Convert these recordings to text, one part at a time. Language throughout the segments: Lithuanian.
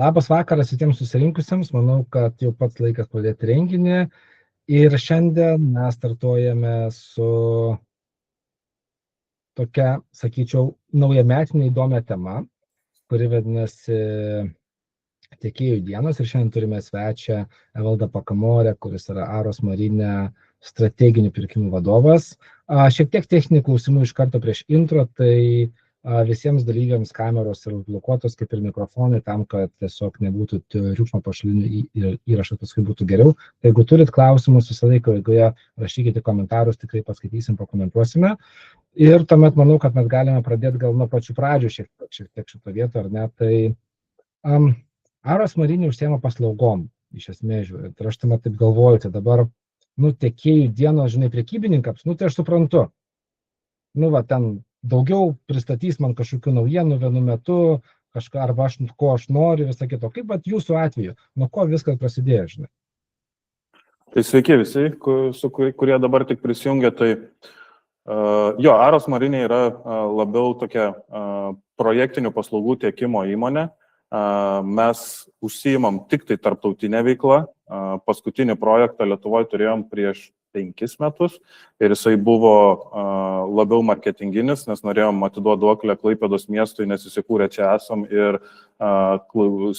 Labas vakaras visiems susirinkusiems, manau, kad jau pats laikas pradėti renginį ir šiandien mes startuojame su tokia, sakyčiau, naujametinė įdomia tema, kuri vadinasi Tiekėjų dienos ir šiandien turime svečią Evaldą Pakamorę, kuris yra Aros Marine strateginių pirkimų vadovas. Šiek tiek techninių klausimų iš karto prieš intro, tai visiems dalyviams kameros yra užblokuotos kaip ir mikrofonai tam, kad tiesiog nebūtų triukšmo pašalinių įrašas paskui būtų geriau. Tai jeigu turit klausimus visą laiką, eigoje rašykite komentarus, tikrai paskaitysim, pakomentuosime. Ir tuomet manau, kad mes galime pradėti gal nuo pačių pradžių šiek tiek šito vieto, ar ne? Tai Aros Marine užsiema paslaugom, iš esmės žiūrint. Ir aš tuomet taip galvoju, tai dabar, tiekėjų dienos, žinai, prekybininkams, tai aš suprantu. Ten daugiau pristatys man kažkokių naujienų vienu metu, arba ko aš noriu, visą kito. Kaip jūsų atveju, nuo ko viskas prasidėjo, žinai? Tai sveiki visi, kurie dabar tik prisijungia. Tai Aros Marine yra labiau tokia projektinių paslaugų tiekimo įmonė. Mes užsiimam tik tai tarptautinę veiklą. Paskutinį projektą Lietuvoje turėjom prieš 5 metus ir jisai buvo labiau marketinginis, nes norėjom atiduoti duoklę Klaipėdos miestui, nes įsikūrę čia esam ir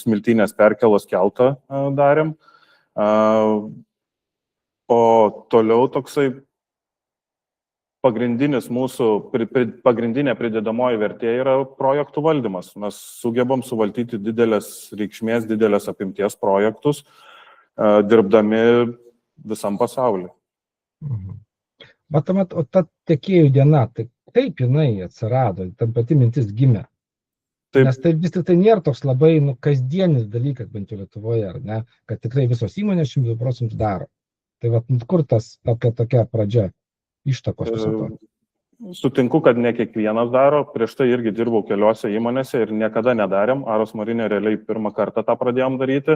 Smiltynės perkėlos keltą darėm. O toliau toksai pagrindinė pridedamoji vertė yra projektų valdymas. Mes sugebam suvaldyti didelės reikšmės, didelės apimties projektus, dirbdami visam pasauliu. O ta tiekėjų diena, tai kaip jinai atsirado, ta pati mintis gimė? Taip. Nes tai vis tik tai nėra toks labai kasdienis dalykas, bent jau Lietuvoje, ar ne, kad tikrai visos įmonės 100% daro. Tai kur tas tokia pradžia, ištakos viso to? Sutinku, kad ne kiekvienas daro, prieš tai irgi dirbau keliose įmonėse ir niekada nedarėm. Aros Marine realiai pirmą kartą tą pradėjom daryti.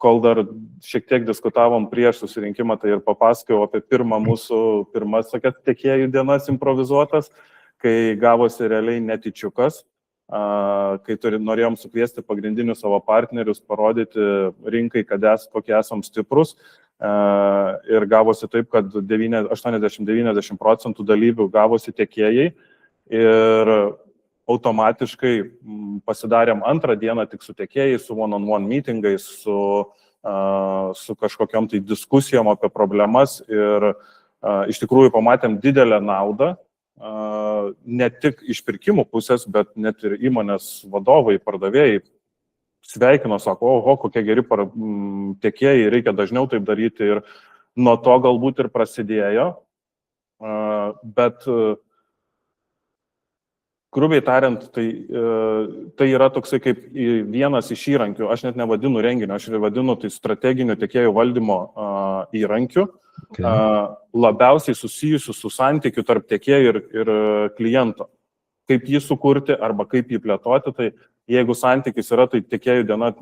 Kol dar šiek tiek diskutavom prieš susirinkimą, tai ir papasakojau apie pirmas tiekėjų dienas improvizuotas, kai gavosi realiai netyčiukas, kai norėjom sukviesti pagrindinius savo partnerius, parodyti rinkai, kokie esam stiprus. Ir gavosi taip, kad 80-90% dalyvių gavosi tiekėjai ir automatiškai pasidarėm antrą dieną tik su tiekėjais, su one-on-one meetingais, su kažkokiam tai diskusijom apie problemas ir iš tikrųjų pamatėm didelę naudą, ne tik iš pirkimų pusės, bet net ir įmonės vadovai, pardavėjai sveikino, sako, oho, kokie geri tiekėjai, reikia dažniau taip daryti ir nuo to galbūt ir prasidėjo, bet grubiai tariant, tai yra toksai kaip vienas iš įrankių, aš net nevadinu renginio, aš vadinu tai strateginių tiekėjų valdymo įrankių, labiausiai susijusių su santykiu tarp tiekėjų ir kliento. Kaip jį sukurti arba kaip jį plėtoti, tai jeigu santykis yra, tai tiekėjų diena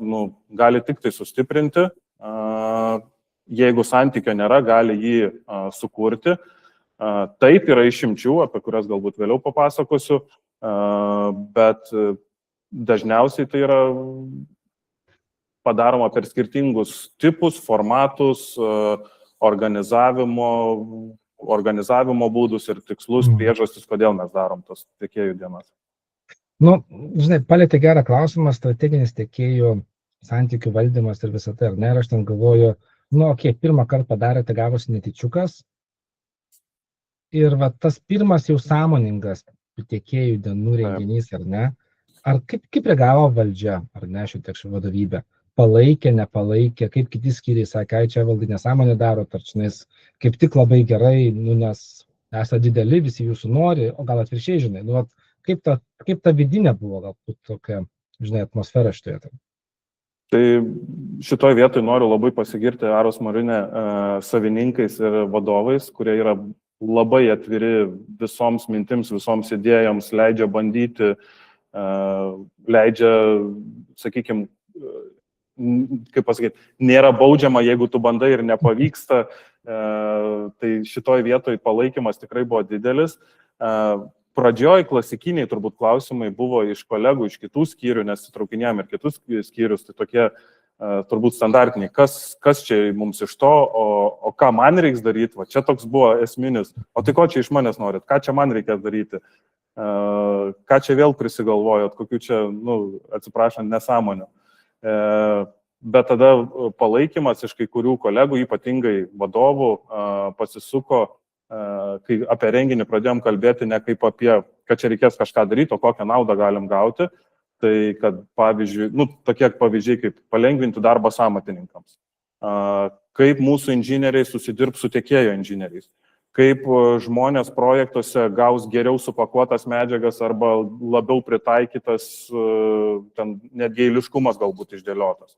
gali tik tai sustiprinti, jeigu santykio nėra, gali jį sukurti. Taip yra išimčių, apie kurias galbūt vėliau papasakosiu, bet dažniausiai tai yra padaroma per skirtingus tipus, formatus, organizavimo būdus ir tikslus, priežastis, kodėl mes darom tos tiekėjų dienas. Žinai, palietė gerą klausimą, strateginis tiekėjų santykių valdymas ir visą tai, ar ne? Ir aš ten galvoju, pirmą kartą padarėte, gavosi netyčiukas. Ir tas pirmas jau sąmoningas tiekėjų dienų renginys, ar ne? Ar kaip reagavo valdžia, ar ne, šitiek vadovybė? Palaikė, nepalaikė, kaip kiti skyriai sakė, čia valdai nesąmonė daro, tarčinais, kaip tik labai gerai, nes esate dideli, visi jūsų nori, o gal atvirkščiai, žinai, kaip ta vidinė buvo, galbūt tokia, žinai, atmosfera šitoje. Tai šitoje vietoje noriu labai pasigirti Aros Marine savininkais ir vadovais, kurie yra labai atviri visoms mintims, visoms idėjoms, leidžia bandyti, leidžia, sakykime, kaip pasakyti, nėra baudžiama, jeigu tu bandai ir nepavyksta, tai šitoj vietoj palaikymas tikrai buvo didelis. pradžioj klasikiniai turbūt klausimai buvo iš kolegų, iš kitų skyrių, nes įtraukinėjom ir kitus skyrius, tai tokie turbūt standartiniai, kas čia mums iš to, o ką man reiks daryti, va, čia toks buvo esminis, o tai ko čia iš manęs norit, ką čia man reikės daryti, ką čia vėl prisigalvojot, kokių čia, atsiprašant, nesąmonių. Bet tada palaikymas iš kai kurių kolegų, ypatingai vadovų, pasisuko, kai apie renginį pradėjom kalbėti ne kaip apie, kad čia reikės kažką daryti, o kokią naudą galim gauti, tai kad pavyzdžiui, tokie pavyzdžiai kaip palengvinti darbą amatininkams, kaip mūsų inžinieriai susidirbs su tiekėjo inžinieriais, kaip žmonės projektuose gaus geriau supakuotas medžiagas arba labiau pritaikytas, ten netgi eiliškumas galbūt išdėliotas.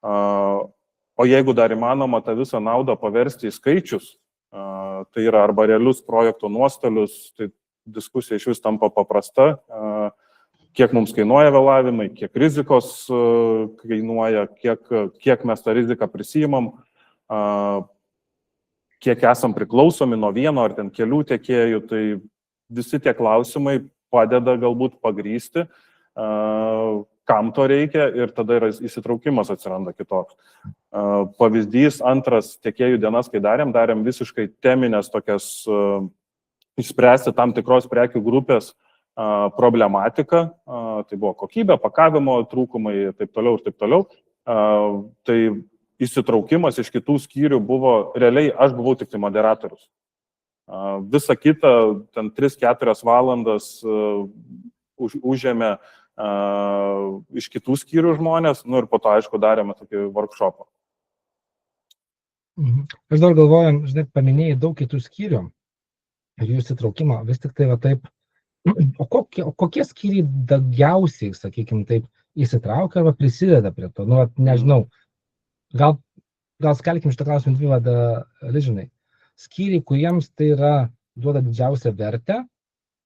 O jeigu dar įmanoma tą visą naudą paversti į skaičius, tai yra arba realius projekto nuostolius, tai diskusija iš vis tampa paprasta, kiek mums kainuoja vėlavimai, kiek rizikos kainuoja, kiek mes tą riziką prisijimam, kiek esam priklausomi nuo vieno ar ten kelių tiekėjų, tai visi tie klausimai padeda galbūt pagrysti, kam to reikia ir tada yra įsitraukimas atsiranda kitoks. Pavyzdys, antras tiekėjų dienas, kai darėm visiškai teminės tokias išspręsti tam tikros prekių grupės problematiką, tai buvo kokybė, pakavimo trūkumai ir taip toliau. Tai įsitraukimas iš kitų skyrių buvo, realiai aš buvau tik tai moderatorius. Visa kita, ten 3-4 valandas užėmė iš kitų skyrių žmonės, ir po to, aišku, darėme tokį workshopą. Aš dar galvoju, paminėjai daug kitų skyrių ir jų įsitraukimą, vis tik tai va taip, o kokie skyriai daugiausiai, sakykime taip, įsitraukia arba prisideda prie to, nežinau, gal skelkim šitą klausimą dvi žinai, skyriai, kuriems tai yra duoda didžiausią vertę,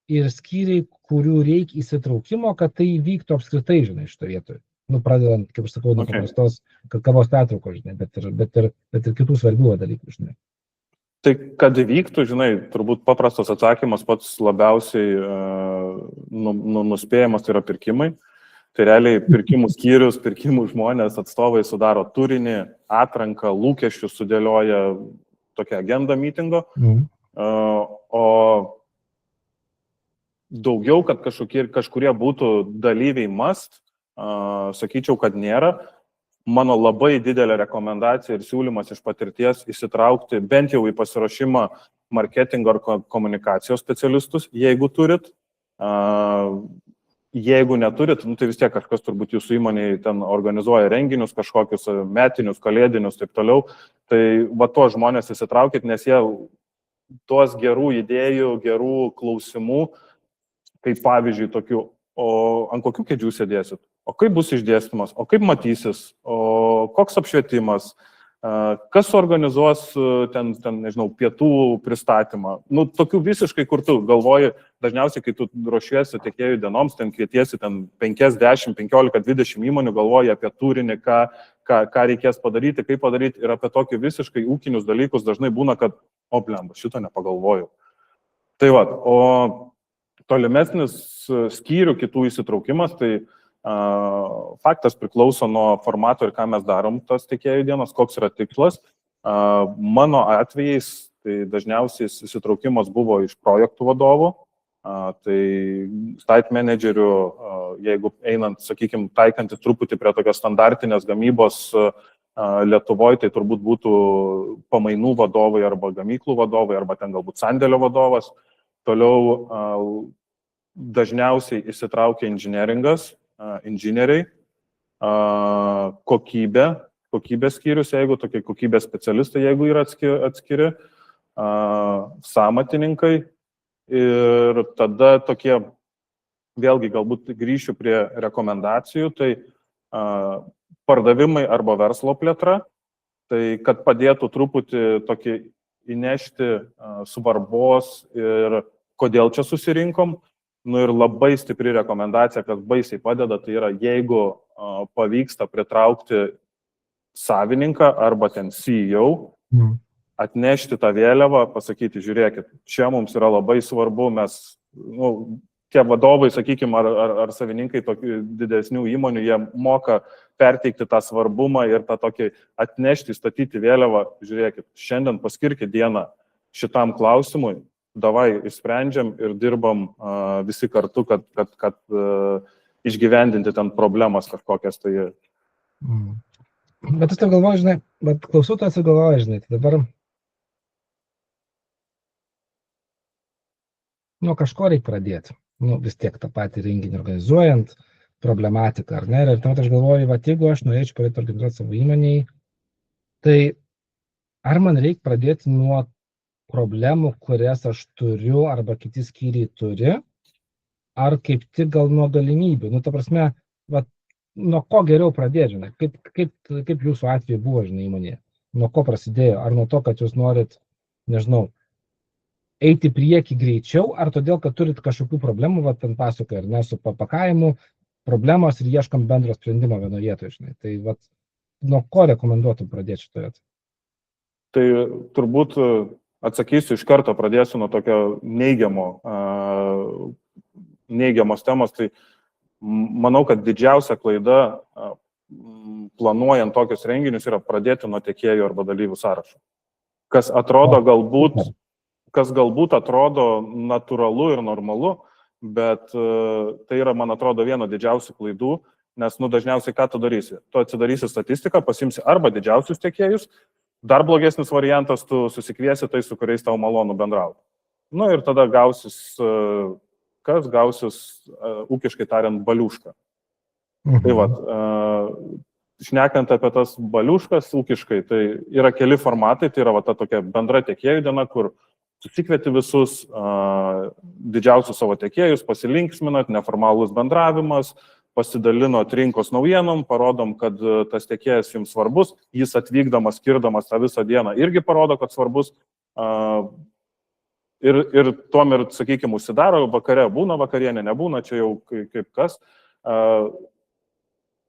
ir skyriai, kurių reikia įsitraukimo, kad tai vyktų apskritai, šitą vietoje. Pradedant, kaip aš sakau, nuo paprastos kavos pertraukos, bet ir kitų svarbių dalykų, Tai, kad įvyktų, turbūt paprastas atsakymas pats labiausiai nuspėjamas, tai yra pirkimai. Tai realiai pirkimų skyrius, pirkimų žmonės, atstovai sudaro turinį, atranką, lūkesčius sudėlioja tokią agendą mitingo. O daugiau, kad kažkurie būtų dalyviai must, sakyčiau, kad nėra. Mano labai didelė rekomendacija ir siūlymas iš patirties įsitraukti bent jau į pasiruošimą marketingo ar komunikacijos specialistus, jeigu turit. Jeigu neturit, tai vis tiek kažkas turbūt jūsų įmonėje ten organizuoja renginius, kažkokius metinius, kalėdinius, taip toliau. Tai va to žmonės įsitraukit, nes jie tuos gerų idėjų, gerų klausimų, kaip pavyzdžiui tokių, o ant kokių kėdžių sėdėsit, o kaip bus išdėstymas, o kaip matysis, o koks apšvietimas, kas organizuos ten, nežinau, pietų pristatymą. Tokių visiškai, kur tu galvoji, dažniausiai, kai tu ruošiesi tiekėjų dienoms, ten kvietiesi 5, 10, 15, 20 įmonių, galvoji apie turinį, ką reikės padaryti, kaip padaryti ir apie tokį visiškai ūkinius dalykus dažnai būna, kad, blemba, šito nepagalvojau. Tai va, o tolimesnis skyrių kitų įsitraukimas, tai faktas priklauso nuo formato ir ką mes darom tas tiekėjų dienos, koks yra tikslas. Mano atvejais tai dažniausiai įsitraukimas buvo iš projektų vadovų, tai site managerių, jeigu einant, sakykime, taikantis truputį prie tokios standartinės gamybos Lietuvoje, tai turbūt būtų pamainų vadovai arba gamyklų vadovai, arba ten galbūt sandėlio vadovas. Toliau dažniausiai įsitraukia inžinieringas, inžinieriai, kokybės skyrius, jeigu tokie kokybės specialistai, jeigu yra atskiri, samatininkai ir tada tokie, vėlgi galbūt grįšiu prie rekomendacijų, tai pardavimai arba verslo plėtra, tai kad padėtų truputį tokį įnešti svarbos ir kodėl čia susirinkom. Ir labai stipri rekomendacija, kas baisiai padeda, tai yra, jeigu pavyksta pritraukti savininką arba ten CEO, atnešti tą vėliavą, pasakyti, žiūrėkit, čia mums yra labai svarbu, mes tie vadovai, sakykime, ar savininkai tokių didesnių įmonių, jie moka perteikti tą svarbumą ir tą tokį atnešti, statyti vėliavą. Žiūrėkit, šiandien paskirkit dieną šitam klausimui, davai išsprendžiam ir dirbam visi kartu, kad išgyvendinti ten problemas kažkokias. Tai... Bet aš tai galvoju, žinai, bet klausytojas galvoja, žinai, tai dabar nuo kažko reikia pradėti. Vis tiek tą patį renginį organizuojant, problematiką, ar ne? Ir tuomet aš galvoju, jeigu aš norėčiau pradėti organizuoti savo įmonėj, tai ar man reikia pradėti nuo problemų, kurias aš turiu arba kiti skyriai turi, ar kaip tik gal nuo galimybių. Ta prasme, nuo ko geriau pradėti, žinai? Kaip jūsų atveju buvo, žinai, įmonėje? Nuo ko prasidėjo? Ar nuo to, kad jūs norit, nežinau, eiti prieki greičiau, ar todėl, kad turit kažkokių problemų, ten pasakoja, ar ne, su papakavimu, problemos ir ieškam bendro sprendimo vienoje vietoje, žinai. Tai nuo ko rekomenduotum pradėti šitoje? Tai turbūt atsakysiu iš karto, pradėsiu nuo tokio neigiamos temos. Tai manau, kad didžiausia klaida planuojant tokius renginius yra pradėti nuo tiekėjų arba dalyvių sąrašo. Kas galbūt atrodo natūralu ir normalu, bet tai yra, man atrodo, viena didžiausių klaidų, nes dažniausiai ką tu darysi? Tu atsidarysi statistiką, pasimsi arba didžiausius tiekėjus, dar blogesnis variantas, tu susikviesi tai, su kuriais tau malonu bendrauti. Ir tada gausis, ūkiškai tariant, baliuška. Tai šnekant apie tas baliuškas ūkiškai, tai yra keli formatai, tai yra ta tokia bendra tiekėjų diena, kur susikvieti visus didžiausius savo tiekėjus, pasilinksminat, neformalus bendravimas, pasidalinot rinkos naujienom, parodom, kad tas tiekėjas jums svarbus, jis atvykdamas, skirdamas tą visą dieną irgi parodo, kad svarbus. Ir tuom ir, sakykime, užsidaro, vakare būna vakarienė, nebūna, čia jau kaip kas.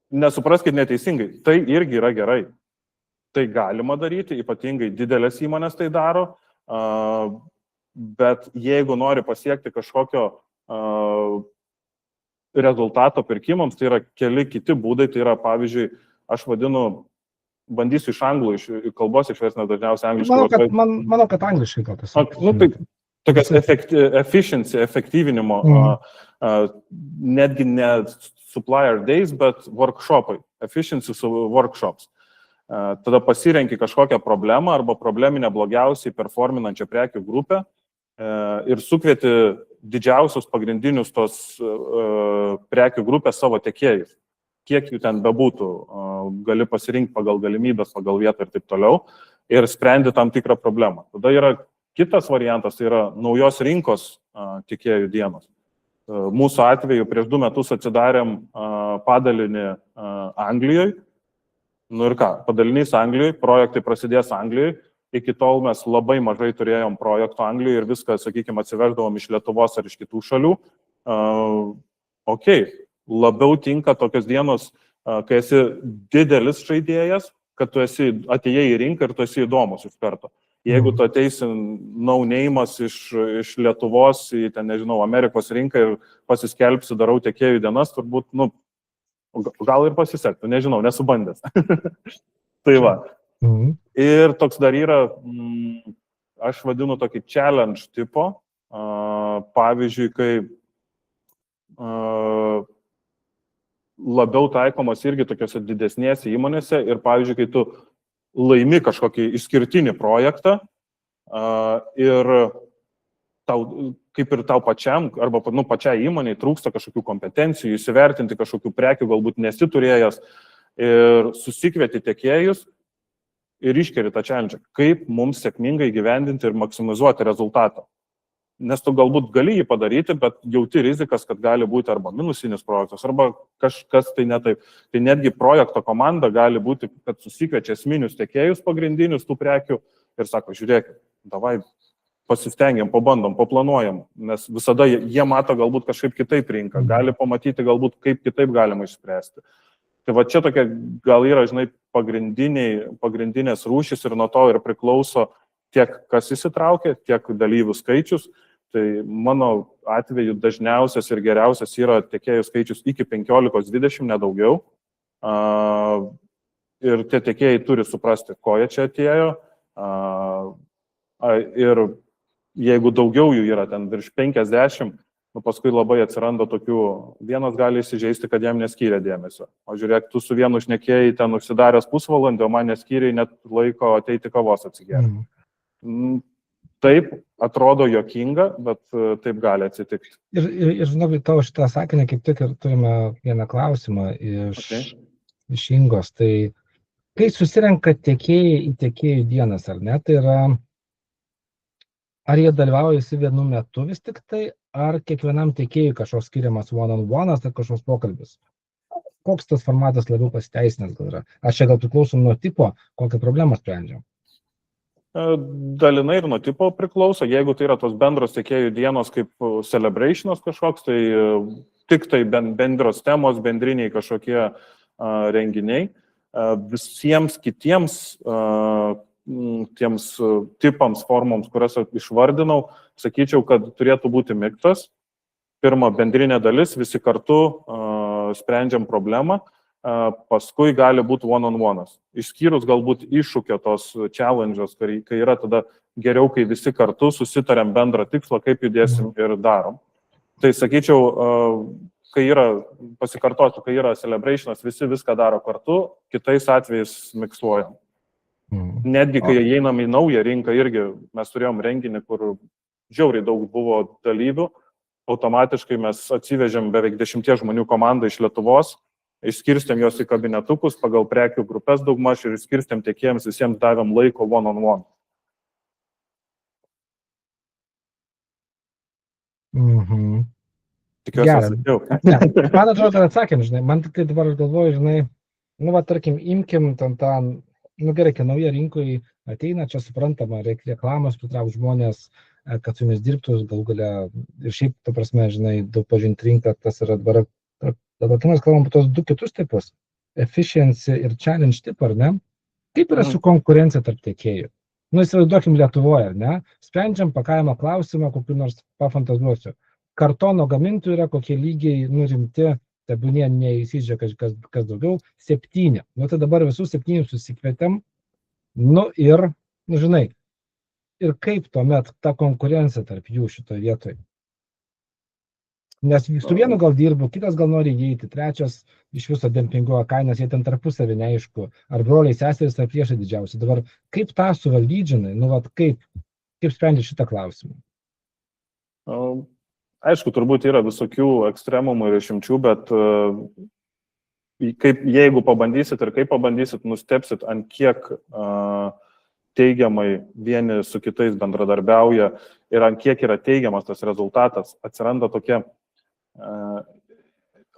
Nesupraskit neteisingai, tai irgi yra gerai. Tai galima daryti, ypatingai didelės įmonės tai daro. Bet jeigu nori pasiekti kažkokio rezultato pirkimams, tai yra keli kiti būdai, tai yra, pavyzdžiui, aš bandysiu iš anglų, iš kalbos išversti, dažniausiai angliškai. Manau, kad angliškai gal tas. Tai tokias efektyvinimo, netgi ne supplier days, bet workshopai, efficiency workshops. Tada pasirenki kažkokią problemą arba probleminę blogiausiai performinančią prekių grupę ir sukvieti didžiausius pagrindinius tos prekių grupės savo tiekėjus. Kiek jų ten bebūtų, gali pasirinkti pagal galimybės, pagal vietą ir taip toliau ir sprendi tam tikrą problemą. Tada yra kitas variantas, tai yra naujos rinkos tiekėjų dienos. Mūsų atveju prieš 2 metus atsidarėm padalinį Anglijoje. Ir ką, padalinys Anglijoje, projektai prasidės Anglijoje, iki tol mes labai mažai turėjom projektų Anglijoje ir viską, sakykime, atsiveždavom iš Lietuvos ar iš kitų šalių. Labiau tinka tokios dienos, kai esi didelis žaidėjas, kad tu atėjai į rinką ir tu esi įdomus iš karto. Jeigu tu ateisi no-name'as iš Lietuvos į, nežinau, Amerikos rinką ir pasiskelbsi, darau tiekėjų dienas, turbūt, gal ir pasisektų, nežinau, nesubandęs. Tai va. Ir toks dar yra, aš vadinu tokį challenge tipo, pavyzdžiui, kai labiau taikomas irgi tokiose didesnėse įmonėse ir, pavyzdžiui, kai tu laimi kažkokį išskirtinį projektą ir kaip ir tau pačiam, arba pačiai įmoniai trūksta kažkokių kompetencijų, įsivertinti kažkokių prekių, galbūt nesi turėjęs ir susikvieti tiekėjus ir iškeri tą challenge, kaip mums sėkmingai gyvendinti ir maksimizuoti rezultatą. Nes tu galbūt gali jį padaryti, bet jauti rizikas, kad gali būti arba minusinis projektas, arba kažkas tai ne taip. Tai netgi projekto komanda gali būti, kad susikviečia esminius tiekėjus pagrindinius tų prekių ir sako, žiūrėkit, davai pasistengiam, pabandom, paplanuojam, nes visada jie mato galbūt kažkaip kitaip rinką, gali pamatyti galbūt kaip kitaip galima išspręsti. Tai va čia tokia gal yra, žinai, pagrindinės rūšys ir nuo to ir priklauso tiek kas įsitraukia, tiek dalyvių skaičius. Tai mano atveju dažniausias ir geriausias yra tiekėjų skaičius iki 15-20, nedaugiau. Ir tie tiekėjai turi suprasti, ko jie čia atėjo. Ir jeigu daugiau jų yra, ten virš 50, paskui labai atsiranda tokių, vienas gali įsižeisti, kad jam neskyrė dėmesio. O žiūrėk, tu su vienu šnekėjai ten užsidaręs pusvalandį, o man neskyrė net laiko ateiti kavos atsigerti. Taip, atrodo juokinga, bet taip gali atsitikti. Ir žinok, tavo šitą sakinį kaip tik ir turime vieną klausimą iš Ingos. Tai kai susirenka tiekėjai į tiekėjų dienas, ar ne, tai yra, ar jie dalyvauja visi vienu metu vis tik tai, ar kiekvienam tiekėjui kažkoks skiriamas one-on-one'as, ar kažkoks pokalbis? Koks tas formatas labiau pasiteisinęs gal yra? Aš čia gal priklausom nuo tipo, kokią problemą sprendžiam? Dalinai ir nuo tipo priklauso. Jeigu tai yra tos bendros tiekėjų dienos kaip celebrationas kažkoks, tai tik tai bendros temos, bendriniai kažkokie renginiai. Visiems kitiems tiems tipams, formoms, kurias išvardinau, sakyčiau, kad turėtų būti miktas. Pirma, bendrinė dalis, visi kartu sprendžiam problemą, paskui gali būti one-on-one'as. Išskyrus galbūt iššūkio tos challenge'os, kai yra tada geriau, kai visi kartu susitariam bendrą tikslą, kaip judėsim ir darom. Tai sakyčiau, kai yra, pasikartosiu, kai yra celebrationas, visi viską daro kartu, kitais atvejais miksuojam. Netgi, kai einam į naują rinką, irgi mes turėjom renginį, kur žiauriai daug buvo dalyvių, automatiškai mes atsivežėm beveik 10 žmonių komandą iš Lietuvos, išskirstėm juos į kabinetukus pagal prekių grupės daugmaž ir išskirstėm tiekėjams, visiems davėm laiko one-on-one. Tikiuosi, atsakiau. Man atrodo, kad atsakėm, žinai, man tik tai dabar galvoju, žinai, nu va, tarkim, imkim tą, nu gerai, kai nauja rinkoje ateina, čia suprantama, reikia reklamos, pritraukti žmonės, kad su jumis dirbtų, galų gale ir šiaip, ta prasme, žinai, daug pažinti rinką, tas yra dabar mes kalbam apie tos du kitus tipus, efficiency ir challenge tipą, ar ne? Kaip yra su konkurencija tarp tiekėjų? Nu, įsivaizduokim Lietuvoje, ar ne? Sprendžiam pakavimo klausimą, kokiu nors pafantazuosiu. Kartono gamintojų yra kokie lygiai nurimti, tebūnie neįsižė kas daugiau, 7. Nu, tai dabar visus 7 susikvietėm, nu ir, nu, žinai, ir kaip tuomet ta konkurencija tarp jų šitoje vietoje? Nes su vienu gal dirbu, kitas gal nori įeiti, trečias iš viso dempinguoja kainas, jie ten tarpusavį neaišku, ar broliai seserys, ar priešai didžiausi. Dabar kaip tą suvaldydžinai, nu, vat, kaip sprendži šitą klausimą? Aišku, turbūt yra visokių ekstremumų ir išimčių, bet jeigu pabandysit ir kaip pabandysit, nustepsit, ant kiek teigiamai vieni su kitais bendradarbiauja ir ant kiek yra teigiamas tas rezultatas, atsiranda tokia,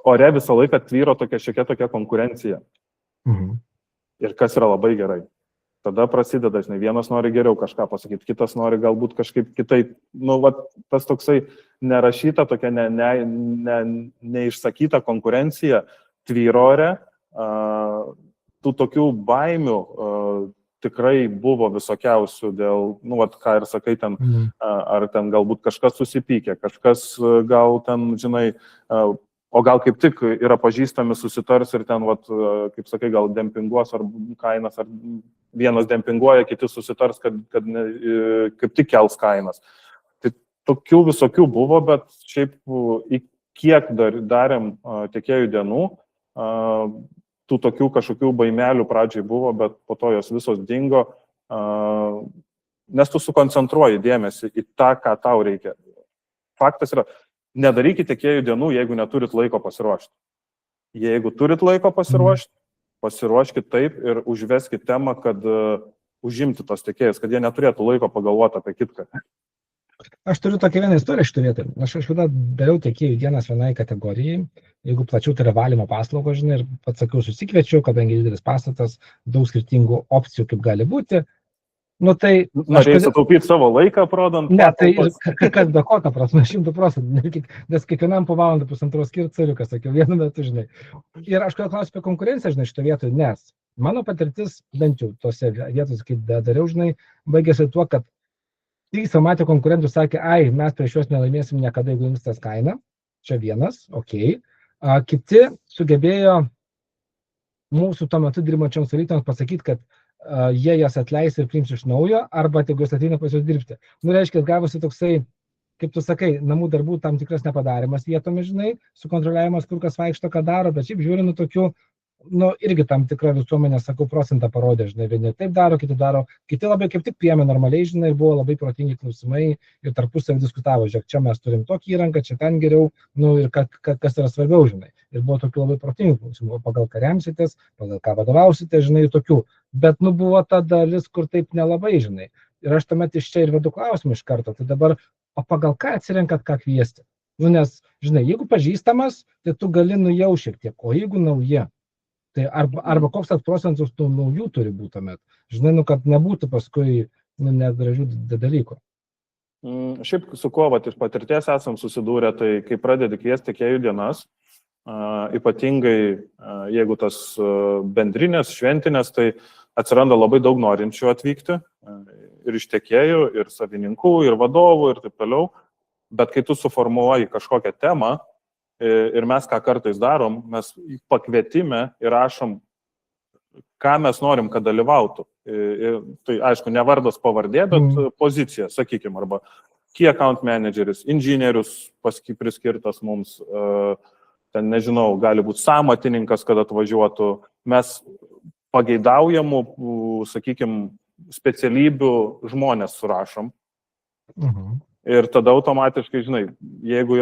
ore visą laiką tvyro tokia konkurencija. Ir kas yra labai gerai. Tada prasideda, žinai, vienas nori geriau kažką pasakyti, kitas nori galbūt kažkaip kitaip. Nu, va, tas toksai nerašyta, tokia neišsakyta konkurencija tvyro ore. Tų tokių baimių tikrai buvo visokiausių dėl, nu, vat, ką ir sakai, ten, ar ten galbūt kažkas susipykė, kažkas gal ten, žinai, o gal kaip tik yra pažįstami susitars ir ten, vat, kaip sakai, gal dempinguos ar kainas, ar vienas dempinguoja, kiti susitars, kad kaip tik kels kainas. Tai tokių visokių buvo, bet šiaip kiek darėm tiekėjų dienų, tų tokių kažkokių baimelių pradžiai buvo, bet po to jos visos dingo, nes tu sukoncentruoji dėmesį į tą, ką tau reikia. Faktas yra, nedarykite tiekėjų dienų, jeigu neturit laiko pasiruošti. Jeigu turit laiko pasiruošti, pasiruoškit taip ir užveskit temą, kad užimti tos tiekėjus, kad jie neturėtų laiko pagalvoti apie kitką. Aš turiu tokią vieną istoriją šitą vietą. Aš dariau tiekėjų dienas vienai kategorijai, jeigu plačiau tai yra valymo paslaugos, žinai, ir pats sakiau, susikviečiu, kadangi didelis pastatas, daug skirtingų opcijų, kaip gali būti. Nu, tai... Norėjai sutaupyti savo laiką, prodant? Ne, tai kas be ko, ta prasme, 100%, nes kiekvienam po valandą pusantros skirti cariuką, sakiau, vienu metu, žinai. Ir aš klausiu apie konkurenciją, žinai, šito vietoje, nes mano patirtis, bent jau tose vietose, kaip dariau, žinai, baigėsi tuo, kad Trys pamatė konkurentų, sakė, ai, mes prieš juos nelaimėsim niekada, jeigu jums tas kaina. Čia vienas, okei. Kiti sugebėjo mūsų tuo metu dirbančioms valytojams pasakyti, kad jie jas atleis ir priims iš naujo, arba jeigu jis ateina pas juos dirbti. Nu, reiškia, gavosi toksai, kaip tu sakai, namų darbų tam tikras nepadarimas vietomis, žinai, sukontroliavimas, kur kas vaikšto, ką daro, bet šiaip žiūrinu tokių, nu, irgi tam tikra visuomenė, sakau, procentą parodė, žinai, vieni taip daro, kiti labai kaip tik priėmė normaliai, žinai, buvo labai protingi klausimai ir tarpusavį diskutavo, žiūrėk, čia mes turim tokį įrangą, čia ten geriau, nu, ir kas yra svarbiau, žinai. Ir buvo tokių labai protingų klausimų, pagal ką remsitės, pagal ką vadovausite, žinai, tokių. Bet, nu, buvo ta dalis, kur taip nelabai, žinai. Ir aš tuomet iš čia ir vedu klausimą iš karto, tai dabar, o pagal ką atsirenkat, ką kviesti? Nu, nes, žinai, jeigu pažįstamas, tai tu gali nujau šiek tiek, o jeigu nauja, tai arba koks tas procentus tų naujų turi būti tuomet. Žinai, nu, kad nebūtų paskui negražių dalykų. Šiaip su kuo iš patirties esam susidūrę, tai kai pradedi kviesti tiekėjų dienas, ypatingai jeigu tas bendrinės, šventinės, tai atsiranda labai daug norinčių atvykti, ir iš tiekėjų, ir savininkų, ir vadovų, ir taip toliau. Bet kai tu suformuoji kažkokią temą, ir mes ką kartais darom, mes pakvietime įrašom, ką mes norim, kad dalyvautų. Tai aišku, ne vardas pavardė, bet pozicija, sakykime, arba key account manageris, inžinierius priskirtas mums, ten nežinau, gali būti samatininkas, kad atvažiuotų. Mes pageidaujamų, sakykime, specialybių žmonės surašom. Ir tada automatiškai, žinai, jeigu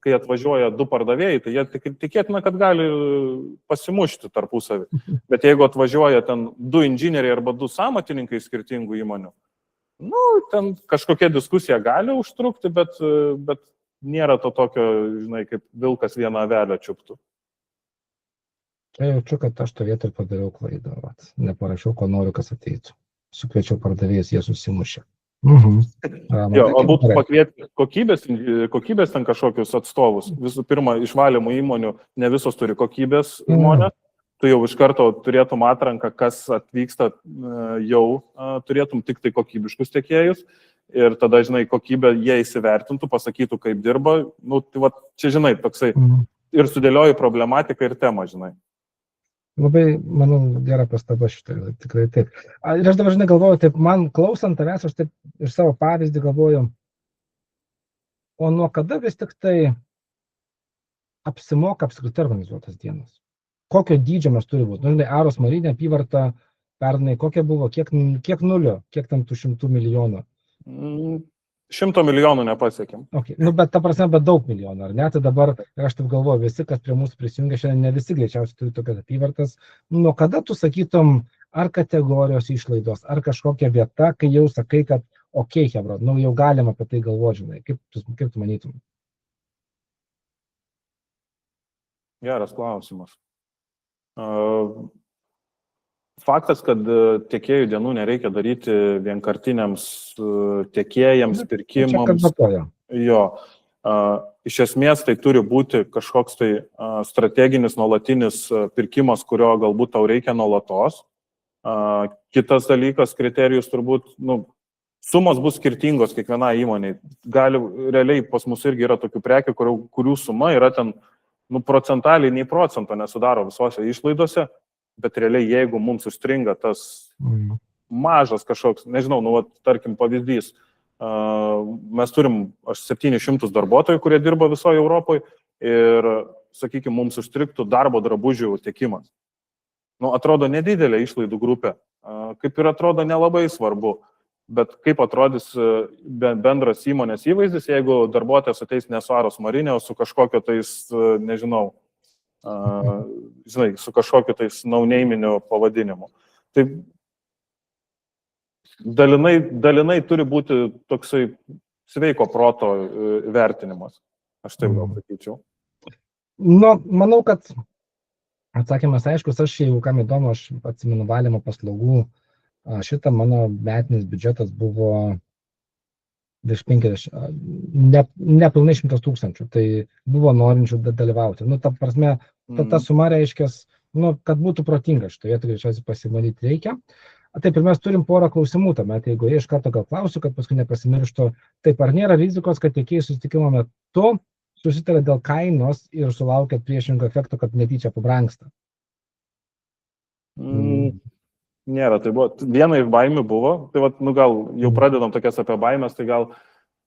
kai atvažiuoja du pardavėjai, tai jie tikėtina, kad gali pasimušti tarpusavį. Bet jeigu atvažiuoja ten du inžinieriai arba du samatininkai skirtingų įmonių, nu, ten kažkokia diskusija gali užtrukti, bet nėra to tokio, žinai, kaip vilkas vieną avelę čiuptų. Čia jaučiu, kad aš to vietoj padariau klaidą. Neparašiau, ko noriu, kas ateitų. Sukviečiau pardavėjus, jie susimušė. Jo, o būtų pakvieti kokybės ten kažkokius atstovus. Visų pirma, išvalymų įmonių ne visos turi kokybės žmonės. Tu jau iš karto turėtum atranką, kas atvyksta, jau turėtum tik tai kokybiškus tiekėjus. Ir tada, žinai, kokybę jie įsivertintų, pasakytų, kaip dirba. Nu, tai va, čia, žinai, toksai ir sudėlioji problematiką ir temą, žinai. Labai, manau, gera pastaba šitą, tikrai taip. Ir aš dabar, žinai, galvoju, taip, man klausant tavęs, aš taip iš savo pavyzdį galvoju, o nuo kada vis tik tai apsimoka apskritai organizuotas dienas? Kokio dydžio mes turi būti? Nu, žinai, Aros Marinė apyvarta pernai, kokia buvo, kiek nulio, kiek tam tų 100 milijonų? 100 milijonų nepasiekėm. Okay. Nu, bet ta prasme, bet daug milijonų, ar ne? Tai dabar, aš taip galvoju, visi, kas prie mūsų prisijungia, šiandien ne visi greičiausiai turi tokias apyvartas. Nuo kada tu sakytum, ar kategorijos išlaidos, ar kažkokia vieta, kai jau sakai, kad okei, hebra, nu jau galima apie tai galvoti, žinai, kaip tu manytum? Geras klausimas. Faktas, kad tiekėjų dienų nereikia daryti vienkartiniams tiekėjams, pirkimams. Jo. Iš esmės tai turi būti kažkoks tai strateginis, nuolatinis pirkimas, kurio galbūt tau reikia nuolatos. Kitas dalykas, kriterijus turbūt, sumos bus skirtingos kiekviena įmonė. Realiai pas mus irgi yra tokių prekių, kurių suma yra ten, procentaliai nei procento nesudaro visose išlaidose. Bet realiai, jeigu mums užstringa tas mažas kažkoks, nežinau, tarkim pavyzdys, mes turim 700 darbuotojų, kurie dirba visoje Europoje ir, sakykime, mums užstrigtų darbo drabužių tiekimas. Atrodo nedidelė išlaidų grupė, kaip ir atrodo nelabai svarbu, bet kaip atrodys bendras įmonės įvaizdis, jeigu darbuotojas ateis ne su Aros Marinė, o su kažkokio tais, nežinau, žinai, su kažkokiu tais no-naminiu pavadinimu. Tai dalinai turi būti toksai sveiko proto vertinimas. Aš taip gal sakyčiau. Manau, kad atsakymas aiškus, aš jeigu kam įdomu, aš atsimenu valymo paslaugų. Šitą mano metinis biudžetas buvo virš 50, nepilnai 100 000, tai buvo norinčių dalyvauti. Ta prasme, ta suma reiškia, kad būtų protinga šitoje, tai greičiausiai pasimanyti reikia. Taip, ir mes turim porą klausimų tame, tai jeigu iš karto gal klausiu, kad paskui nepasimirštų, taip, ar nėra rizikos, kad tiekėjai susitikimo metu susitarė dėl kainos ir sulaukia priešingo efekto, kad netyčia pabrangsta? Nėra, tai buvo, viena iš baimių buvo, tai vat, gal jau pradedam tokias apie baimės, tai gal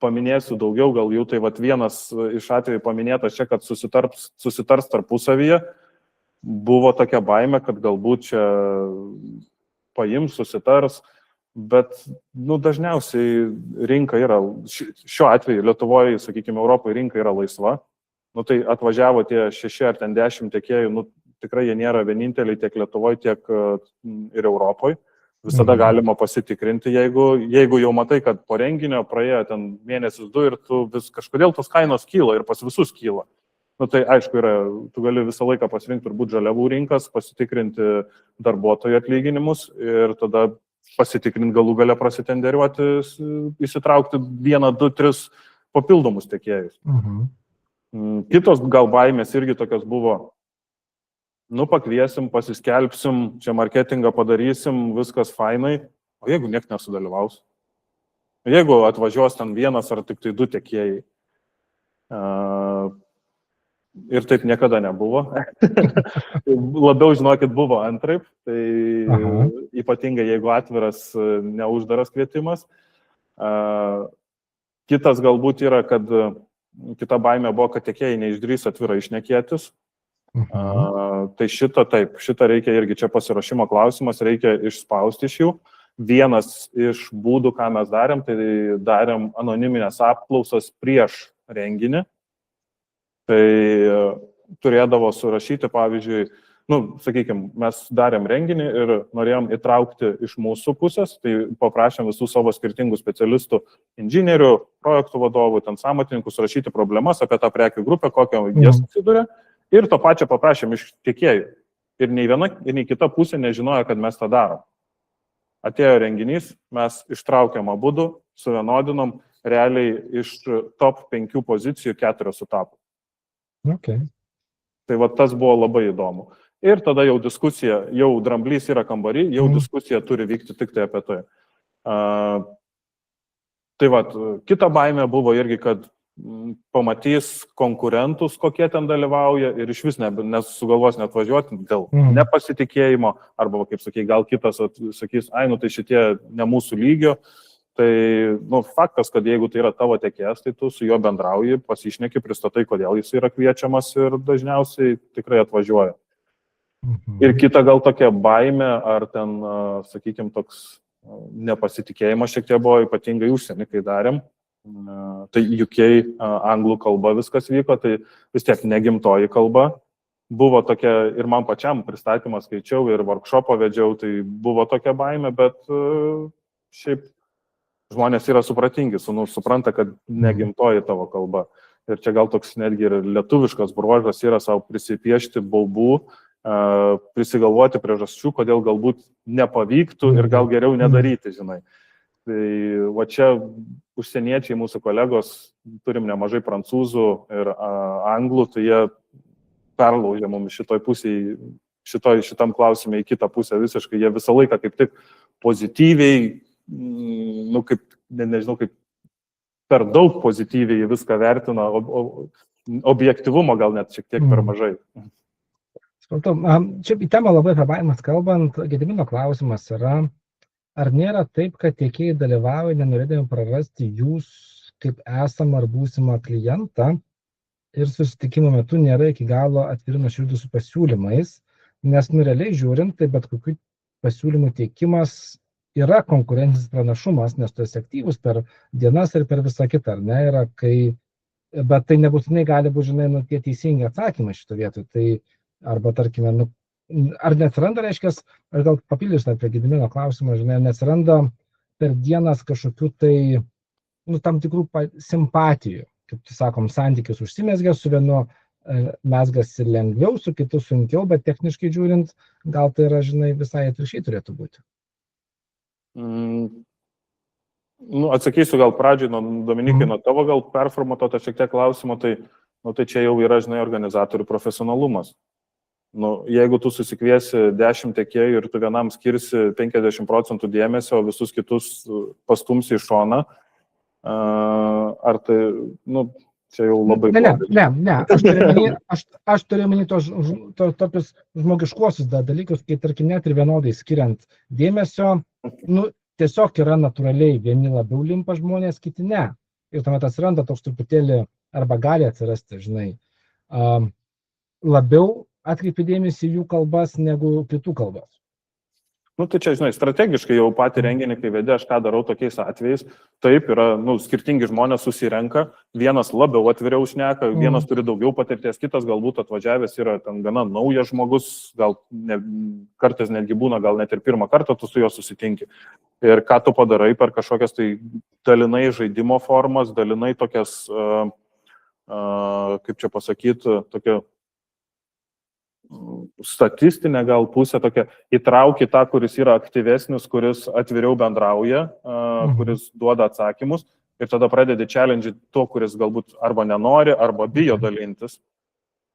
paminėsiu daugiau, gal jų, tai vat, vienas iš atvejų paminėtas čia, kad susitars tarpusavyje, buvo tokia baimė, kad galbūt čia paims, susitars, bet dažniausiai rinka yra, šiuo atveju Lietuvoje, sakykime, Europoje rinka yra laisva, tai atvažiavo tie 6 ar ten 10 tiekėjų, tikrai jie nėra vieninteliai tiek Lietuvoje, tiek ir Europoje. Visada galima pasitikrinti, jeigu jau matai, kad po renginio praėjo ten mėnesis 2 ir tu kažkodėl tos kainos kyla ir pas visus kyla. Tai aišku, tu gali visą laiką pasirinkti turbūt žaliavų rinkas, pasitikrinti darbuotojų atlyginimus ir tada pasitikrinti galų gale prasitenderiuoti, įsitraukti 1, 2, 3 papildomus tiekėjus. Kitos gal baimės irgi tokios buvo, pakviesim, pasiskelbsim, čia marketingą padarysim, viskas fainai, o jeigu nieks nesudalyvaus? Jeigu atvažiuos ten 1 ar tik tai 2 tiekėjai? Ir taip niekada nebuvo. Labiau, žinokit, buvo antraip, tai ypatingai jeigu atviras, neuždaras kvietimas. Kitas galbūt yra, kad kita baimė buvo, kad tiekėjai neišdrys atvirai šnekėtis. Tai šitą reikia irgi, čia pasiruošimo klausimas, reikia išspausti iš jų. Vienas iš būdų, ką mes darėm, tai darėm anoniminės apklausas prieš renginį. Tai turėdavo surašyti, pavyzdžiui, sakykime, mes darėm renginį ir norėjom įtraukti iš mūsų pusės, tai paprašėm visų savo skirtingų specialistų, inžinierių, projektų vadovų, ten samatininkų surašyti problemas apie tą prekių grupę, kokią jie susiduria, ir to pačio paprašėm iš tiekėjų. Ir nei viena, ir nei kita pusė nežinojo, kad mes tą darom. Atėjo renginys, mes ištraukėm abudu, suvienodinom, realiai iš top 5 pozicijų 4 sutapo. Okay. Tai tas buvo labai įdomu. Ir tada jau diskusija, jau dramblys yra kambarį, jau diskusija turi vykti tik tai apie tai. Kita baimė buvo irgi, kad pamatys konkurentus, kokie ten dalyvauja ir iš vis nesugalvos net važiuoti dėl nepasitikėjimo, arba, kaip sakai, gal kitas sakys, tai šitie ne mūsų lygio. Tai faktas, kad jeigu tai yra tavo tiekėjas, tai tu su juo bendrauji, pasišneki, pristatai, kodėl jis yra kviečiamas ir dažniausiai tikrai atvažiuoja. Ir kita gal tokia baimė, ar ten, sakykime, toks nepasitikėjimas šiek tiek buvo, ypatingai užsienį, kai darėm. Tai UK anglų kalba viskas vyko, tai vis tiek negimtoji kalba. Buvo tokia ir man pačiam pristatymą skaičiau ir workshopą vedžiau, tai buvo tokia baimė, bet šiaip žmonės yra supratingi, supranta, kad negimtoji tavo kalba. Ir čia gal toks netgi ir lietuviškas bruožas yra savo prisipiešti baubų, prisigalvoti priežasčių, kodėl galbūt nepavyktų ir gal geriau nedaryti, žinai. Tai čia užsieniečiai, mūsų kolegos, turim nemažai prancūzų ir anglų, tai jie perlaužė mums šitoj pusėje, šitam klausime į kitą pusę visiškai, jie visą laiką kaip tik pozityviai, kaip, nežinau, kaip per daug pozityviai viską vertina, objektyvumo gal net šiek tiek per mažai. Supratau, čia į temą labai apie baimes kalbant, Gedimino klausimas yra, ar nėra taip, kad tiekėjai dalyvauja, nenorėdami prarasti jūs kaip esamą ar būsimą klientą ir susitikimo metu nėra iki galo atviri nuoširdūs su pasiūlymais, nes realiai žiūrint, tai bet kokių pasiūlymų teikimas yra konkurencinis pranašumas, nes tu esi aktyvus per dienas ir per visą kitą, ar ne, bet tai nebūtinai gali būti, žinai, tie teisingi atsakymai šito vietoj, tai arba, tarkime, ar neatsiranda, reiškia, aš gal papildysiu apie Gedimino klausimą, žinai, neatsiranda per dienas kažkokių tai, tam tikrų simpatijų, kaip tu sakom, santykis užsimezgė su vienu, mesgasi lengviau, su kitu sunkiau, bet techniškai žiūrint, gal tai yra, žinai, visai atvirkščiai turėtų būti. Atsakysiu gal pradžiai, Dominikai, nuo tavo gal performuoto šiek tiek klausimo, tai čia jau yra, žinai, organizatorių profesionalumas. Jeigu tu susikviesi 10 tiekėjų ir tu vienam skirsi 50% dėmesio, visus kitus pastumsi į šoną, ar tai, čia jau labai... Ne, aš turiu meni tokius žmogiškuosius dalykus, kai tarkim net ir vienodai skiriant dėmesio, tiesiog yra natūraliai, vieni labiau limpa žmonės, kiti ne. Ir tuomet atsiranda toks truputėlį, arba gali atsirasti, žinai, labiau atkreipi dėmesį jų kalbas negu kitų kalbas. Tai čia, žinai, strategiškai jau patį renginį, kai vedė, aš ką darau tokiais atvejais, taip yra, skirtingi žmonės susirenka, vienas labiau atviriau šneka, vienas turi daugiau patirties, kitas galbūt atvažiavęs yra ten gana naujas žmogus, gal kartais netgi būna, gal net ir pirmą kartą tu su juo susitinki. Ir ką tu padarai per kažkokias tai dalinai žaidimo formas, dalinai tokias, kaip čia pasakyti, tokia statistinė gal pusė tokia, įtrauki tą, kuris yra aktyvesnis, kuris atviriau bendrauja, kuris duoda atsakymus ir tada pradedi challenge to, kuris galbūt arba nenori, arba bijo dalintis.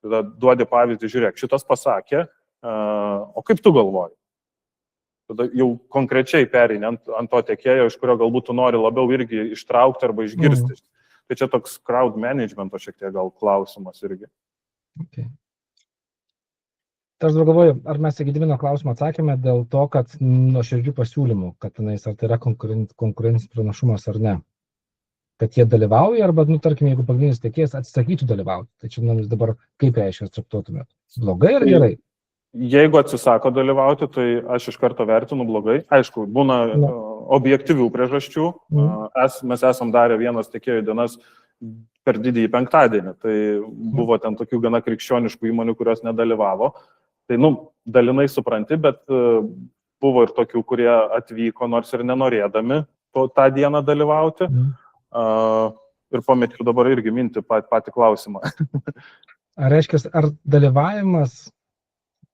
Tada duodi pavyzdį, žiūrėk, šitas pasakė, o kaip tu galvoji? Tada jau konkrečiai pereini ant to tiekėjo, iš kurio galbūt tu nori labiau irgi ištraukti arba išgirsti. Tai čia toks crowd managemento šiek tiek gal klausimas irgi. Okay. Tai aš galvoju, ar mes į Gedimino klausimą atsakėme dėl to, kad nuoširdžių pasiūlymų, kad ar tai yra konkurencinis pranašumas ar ne. Kad jie dalyvauja, arba, tarkim, jeigu pagrindinis tiekėjas atsisakytų dalyvauti. Tai čia dabar kaip reiškia traktuotumėt? Blogai ar gerai? Jeigu atsisako dalyvauti, tai aš iš karto vertinu blogai. Aišku, būna objektyvių priežasčių. Mes esam darę vienas tiekėjų dienas per didįjį penktadienį. Tai buvo ten tokių gana krikščioniškų įmonių, kurios nedalyvavo. Tai, dalinai supranti, bet buvo ir tokių, kurie atvyko, nors ir nenorėdami tą dieną dalyvauti. Ir pamečiau dabar irgi minti patį klausimą. Ar reiškia, ar dalyvavimas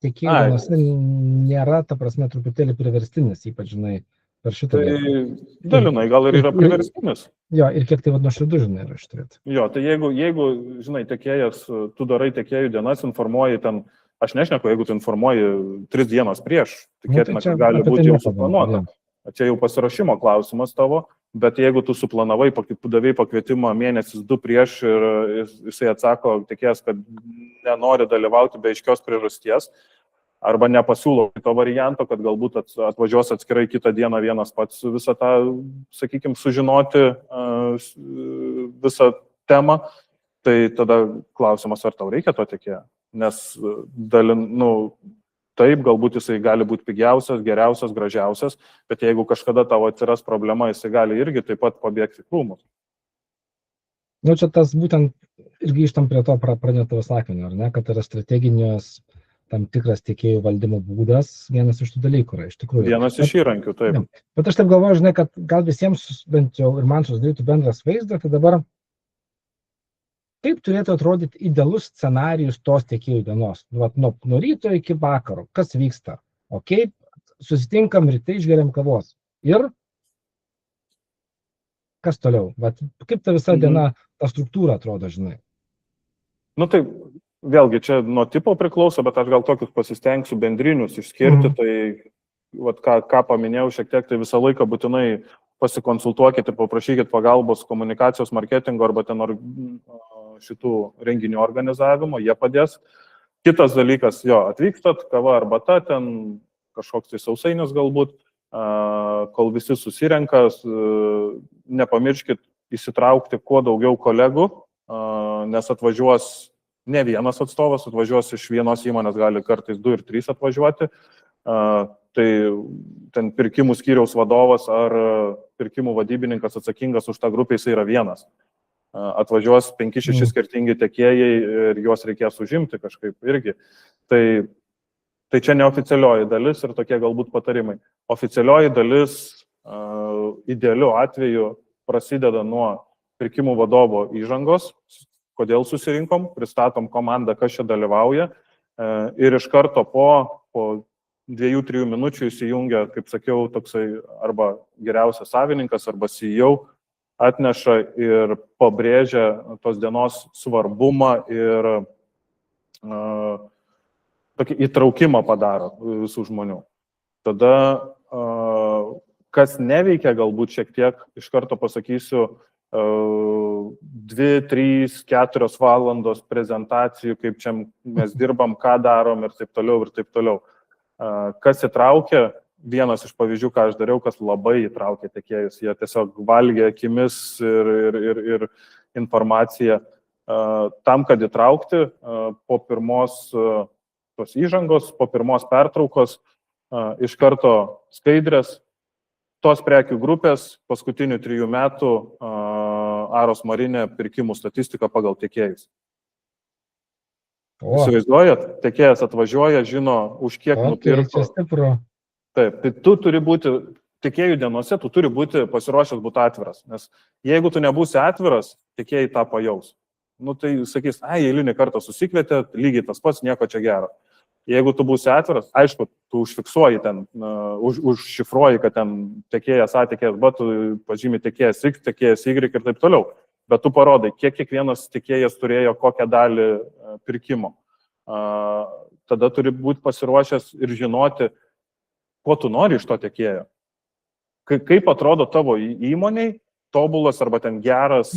tiekėjų dienose nėra, ta prasme, truputėlį priverstinis, ypač, žinai, per šitą vietą? Dalinai gal ir yra priverstinis. Jo, ir kiek tai nuoširdų, žinai, yra šitą. Jo, tai jeigu, žinai, tiekėjas, tu darai tiekėjų dienas, informuoji ten, aš nešneku, jeigu tu informuoji 3 dienas prieš, tikėtina, kad gali būti jau suplanuota. Čia jau pasiruošimo klausimas tavo, bet jeigu tu suplanavai, davai pakvietimą mėnesis 2 prieš ir jisai atsako tiekėjas, kad nenori dalyvauti be aiškios priežasties, arba nepasiūlo to varianto, kad galbūt atvažiuos atskirai kitą dieną vienas pats visą tą, sakykime, sužinoti visą temą, tai tada klausimas, ar tau reikia to tiekėjo. Nes taip, galbūt jisai gali būti pigiausias, geriausias, gražiausias, bet jeigu kažkada tavo atsiras problema, jisai gali irgi taip pat pabėgti krūmus. Čia tas būtent ir grįžtam prie to pradėto sakinio, ar ne, kad yra strateginios tam tikras tiekėjų valdymo būdas, vienas iš tų dalykų yra, iš tikrųjų. Vienas iš įrankių, taip. Bet aš taip galvoju, žinai, kad gal visiems, bent jau ir man susidarytų bendras vaizdas, tai dabar kaip turėtų atrodyti idealus scenarijus tos tiekėjų dienos? Nuo ryto iki vakaro, kas vyksta? Ok, susitinkam ryte, išgeriam kavos. Ir kas toliau? Kaip ta visa diena, ta struktūra atrodo, žinai? Tai vėlgi, čia nuo tipo priklauso, bet aš gal tokius pasistengsiu bendrinius išskirti, tai ką paminėjau šiek tiek, tai visą laiką būtinai pasikonsultuokite ir paprašykite pagalbos komunikacijos, marketingo arba ten šitų renginių organizavimo, jie padės. Kitas dalykas, atvykstat, kava arbata, ten kažkoks tai sausainis galbūt, kol visi susirenka, nepamirškit įsitraukti kuo daugiau kolegų, nes atvažiuos ne vienas atstovas, atvažiuos iš vienos įmonės, gali kartais 2 ir 3 atvažiuoti, tai ten pirkimų skyriaus vadovas ar pirkimų vadybininkas atsakingas už tą grupę, jis yra vienas. Atvažiuos 5-6 skirtingi tiekėjai ir juos reikės užimti kažkaip irgi. Tai čia neoficialioji dalis ir tokie galbūt patarimai. Oficialioji dalis idealiu atveju prasideda nuo pirkimų vadovo įžangos, kodėl susirinkom, pristatom komandą, kas čia dalyvauja ir iš karto po 2-3 minučių įsijungia, kaip sakiau, toksai arba geriausias savininkas, arba CEO atneša ir pabrėžia tos dienos svarbumą ir tokį įtraukimą padaro visų žmonių. Tada, kas neveikia, galbūt šiek tiek, iš karto pasakysiu, 2, 3, 4 valandos prezentacijų, kaip čia mes dirbam, ką darom ir taip toliau, ir taip toliau. Kas įtraukia, vienas iš pavyzdžių, ką aš dariau, kas labai įtraukė tiekėjus, jie tiesiog valgė akimis ir informaciją. Tam, kad įtraukti, po pirmos tos įžangos, po pirmos pertraukos, iš karto skaidrės, tos prekių grupės paskutinių 3 metų Aros Marine pirkimų statistika pagal tiekėjus. Įsivaizduojat, tiekėjas atvažiuoja, žino, už kiek nupirko. Taip, tai tu turi būti, tiekėjų dienose, tu turi būti pasiruošęs būti atviras, nes jeigu tu nebūsi atviras, tiekėjai tą pajaus. Nu tai sakys, eilinį kartą susikvietė, lygiai tas pats, nieko čia gero. Jeigu tu būsi atviras, aišku, tu užfiksuoji ten, užšifruoji, kad ten tiekėjas A, tiekėjas B, tu pažymi tiekėjas X, tiekėjas Y ir taip toliau. Bet tu parodai, kiek kiekvienas tiekėjas turėjo kokią dalį pirkimo. Tada turi būti pasiruošęs ir žinoti, ko tu nori iš to tiekėjo. Kaip atrodo tavo įmoniai tobulas arba ten geras,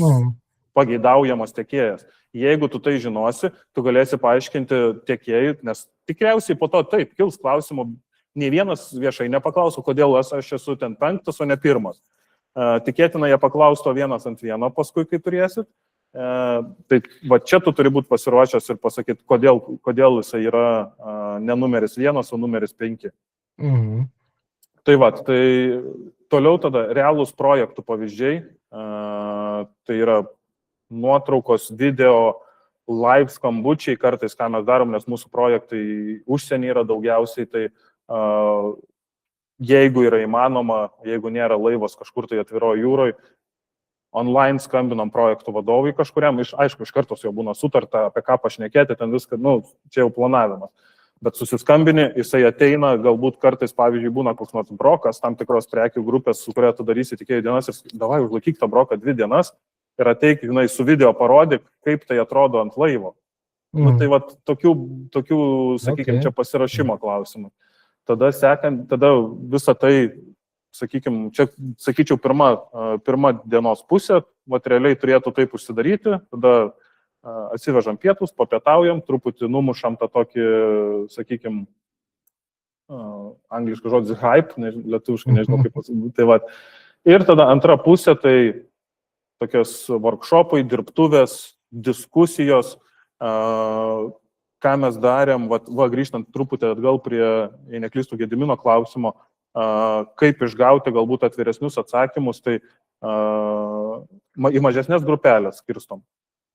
pageidaujamas tiekėjas. Jeigu tu tai žinosi, tu galėsi paaiškinti tiekėjui, nes tikriausiai po to taip, kils klausimų, nei vienas viešai nepaklauso, kodėl aš esu ten 5, o ne 1. Tikėtina, jie paklausto 1 ant 1 paskui, kai turėsit. Tai va čia tu turi būti pasiruošęs ir pasakyti, kodėl jisai yra ne numeris 1, o numeris 5. Tai va, tai toliau tada realūs projektų pavyzdžiai, tai yra nuotraukos, video, live skambučiai, kartais ką mes darom, nes mūsų projektai užsienį yra daugiausiai, tai jeigu yra įmanoma, jeigu nėra laivas kažkur tai atviroje jūroje, online skambinam projektų vadovui kažkuriam, aišku, iš karto jau būna sutarta, apie ką pašnekėti, ten viską, čia jau planavimas. Bet susiskambini, jisai ateina, galbūt kartais, pavyzdžiui, būna koks nors brokas, tam tikros prekių grupės, su kuria tu darysi tiekėjų dienas ir davai, užlaikyk tą broką 2 dienas ir ateik, su video parodyk, kaip tai atrodo ant laivo. Tai va, tokių sakykime, čia pasirašymo klausimų. Tada visą tai, sakykime, čia, sakyčiau, pirma dienos pusė, materialiai turėtų taip užsidaryti, tada atsivežam pietus, papietaujam, truputį numušam tą tokį, sakykime, angliškas žodis hype, lietuviškai nežinau kaip pasakyti. Tai va. Ir tada antra pusė, tai tokios workshopai, dirbtuvės, diskusijos, ką mes darėm, grįžtant truputį atgal prie, jei neklystų, Gedimino klausimo, kaip išgauti galbūt atviresnius atsakymus, tai į mažesnės grupelės skirstom.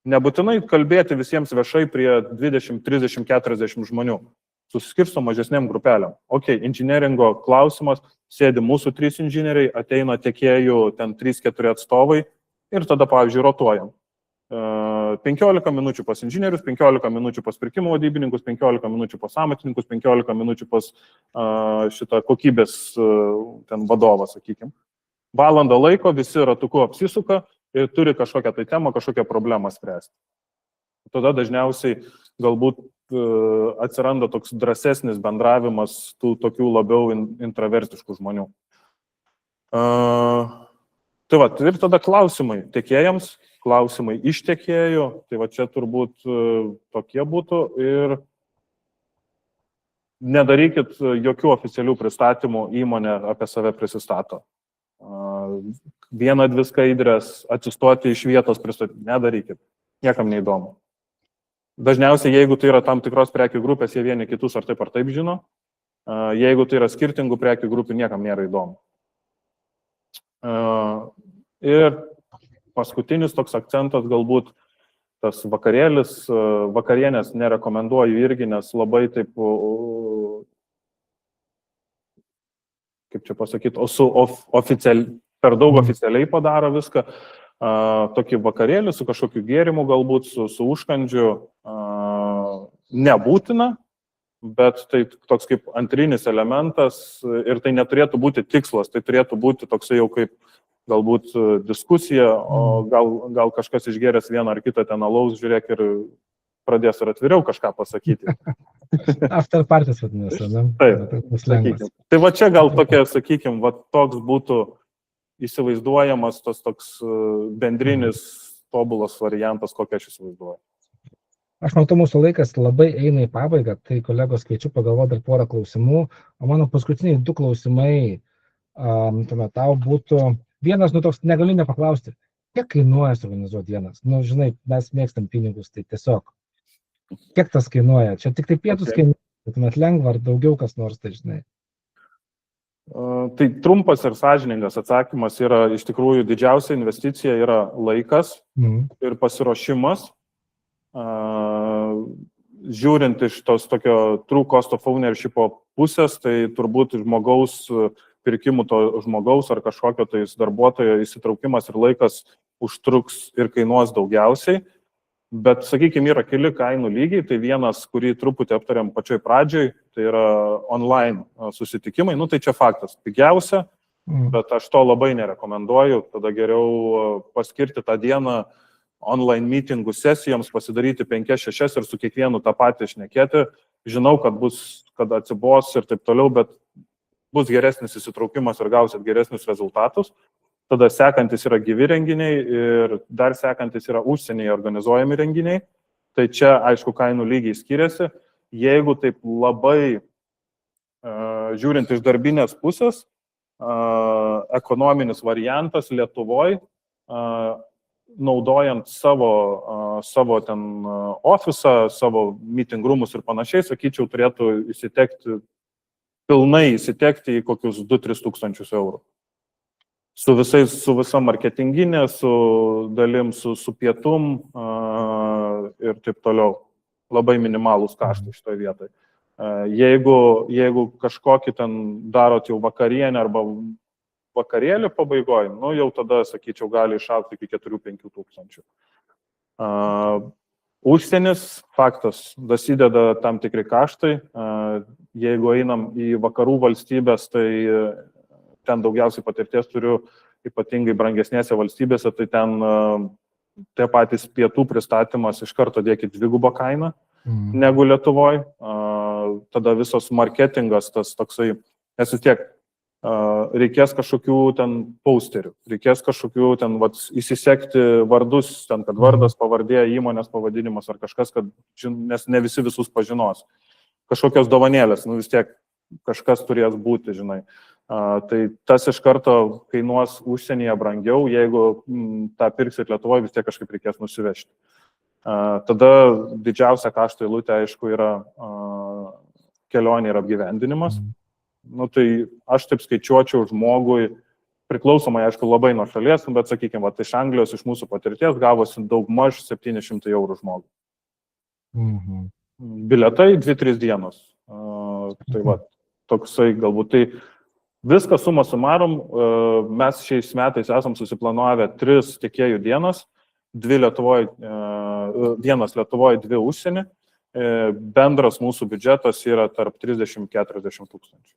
Nebūtinai kalbėti visiems viešai prie 20, 30, 40 žmonių. Suskirstom mažesnėm grupelėm. Inžinieringo klausimas, sėdi mūsų 3 inžinieriai, ateina tiekėjų ten 3-4 atstovai ir tada, pavyzdžiui, rotuojam. 15 minučių pas inžinierius, 15 minučių pas pirkimo vadybininkus, 15 minučių pas amatininkus, 15 minučių pas šitą kokybės ten vadovą, sakykime. Valandą laiko visi ratuku apsisuka ir turi kažkokią tai temą, kažkokią problemą spręsti. Tada dažniausiai galbūt atsiranda toks drąsesnis bendravimas tų tokių labiau intravertiškų žmonių. Tai va, ir tada klausimai tiekėjams, klausimai iš tiekėjų, tai va čia turbūt tokie būtų ir nedarykit jokių oficialių pristatymų, įmonė apie save prisistato. 1-2 skaidrės, atsistoti iš vietos pristatyti, nedarykit, niekam neįdomu. Dažniausiai, jeigu tai yra tam tikros prekių grupės, jie vieni kitus ar taip žino, jeigu tai yra skirtingų prekių grupių, niekam nėra įdomu. Ir paskutinis toks akcentas galbūt tas vakarėlis, vakarienės nerekomenduoju irgi, nes labai taip, kaip čia pasakyti, per daug oficialiai padaro viską. Tokį vakarėlį su kažkokiu gėrimu galbūt, su užkandžiu nebūtina, bet tai toks kaip antrinis elementas ir tai neturėtų būti tikslas, tai turėtų būti toksai jau kaip galbūt diskusija, o gal kažkas išgėręs vieną ar kitą ten alaus, žiūrėk ir pradės ir atviriau kažką pasakyti. After parties vadinasi, ne? Taip, Sakykim. Tai va čia gal tokia, sakykim, va toks būtų įsivaizduojamas tas toks bendrinis tobulas variantas, kokią aš įsivaizduoju. Aš matau, mūsų laikas labai eina į pabaigą, tai kolegos kviečiu pagalvoti dar porą klausimų, o mano paskutiniai 2 klausimai tuomet tau būtų, vienas, toks negaliu nepaklausti, kiek kainuoja suorganizuoti dienas? Žinai, mes mėgstam pinigus, tai tiesiog, kiek tas kainuoja? Čia tik tai pietus kainuoja, tuomet lengva ar daugiau kas nors, tai žinai. Tai trumpas ir sąžiningas atsakymas yra, iš tikrųjų, didžiausia investicija yra laikas ir pasiruošimas. Žiūrint iš tos tokio true cost of ownership pusės, tai turbūt žmogaus pirkimų to žmogaus ar kažkokio tai darbuotojo įsitraukimas ir laikas užtruks ir kainuos daugiausiai. Bet, sakykime, yra keli kainų lygiai, tai vienas, kurį truputį aptariam pačioj pradžioj, tai yra online susitikimai, tai čia faktas, pigiausia, bet aš to labai nerekomenduoju, tada geriau paskirti tą dieną online meetingų sesijoms, pasidaryti 5-6 ir su kiekvienu tą patį šnekėti. Žinau, kad atsibos ir taip toliau, bet bus geresnis įsitraukimas ir gausit geresnius rezultatus. Tada sekantis yra gyvi renginiai ir dar sekantis yra užsienyje organizuojami renginiai. Tai čia, aišku, kainų lygiai skiriasi. Jeigu taip labai žiūrint iš darbinės pusės, ekonominis variantas Lietuvoje, naudojant savo ten ofisą, savo meeting roomus ir panašiai, sakyčiau, turėtų pilnai įsitekti į kokius 2-3 tūkstančius eurų. Su visa marketinginė, su dalim, su pietum ir taip toliau. Labai minimalūs kaštai šitoje vietoje. Jeigu kažkokį ten darot jau vakarienę arba vakarėlį pabaigoje, jau tada, sakyčiau, gali išaugti iki 4-5 tūkstančių. Užsienis, faktas, dasideda tam tikri kaštai. Jeigu einam į vakarų valstybės, tai ten daugiausiai patirties turiu, ypatingai brangesnėse valstybėse, tai ten tie patys pietų pristatymas iš karto dėkit 2 kainą negu Lietuvoje. Tada visos marketingas, tas toksai, nes vis tiek reikės kažkokių ten posterių, reikės kažkokių ten įsisekti vardus, ten, kad vardas, pavardė, įmonės pavadinimas ar kažkas, nes ne visi visus pažinos. Kažkokios dovanėlės, vis tiek kažkas turės būti, žinai. Tai tas iš karto kainuos užsienyje brangiau, jeigu tą pirksit Lietuvoje, vis tiek kažkaip reikės nusivežti. Tada didžiausia kaštų eilutė, aišku, yra kelionė ir apgyvendinimas. Tai aš taip skaičiuočiau žmogui, priklausomai, aišku, labai nuo šalies, bet, sakykime, iš Anglijos, iš mūsų patirties gavosi daugmaž 700 eurų žmogui. Biletai 2-3 dienos. Tai toksai galbūt. Tai viską summa summarum, mes šiais metais esam susiplanavę 3 tiekėjų dienas, 2 dienas Lietuvoje, 2 užsienį. Bendras mūsų biudžetas yra tarp 30-40 tūkstančių.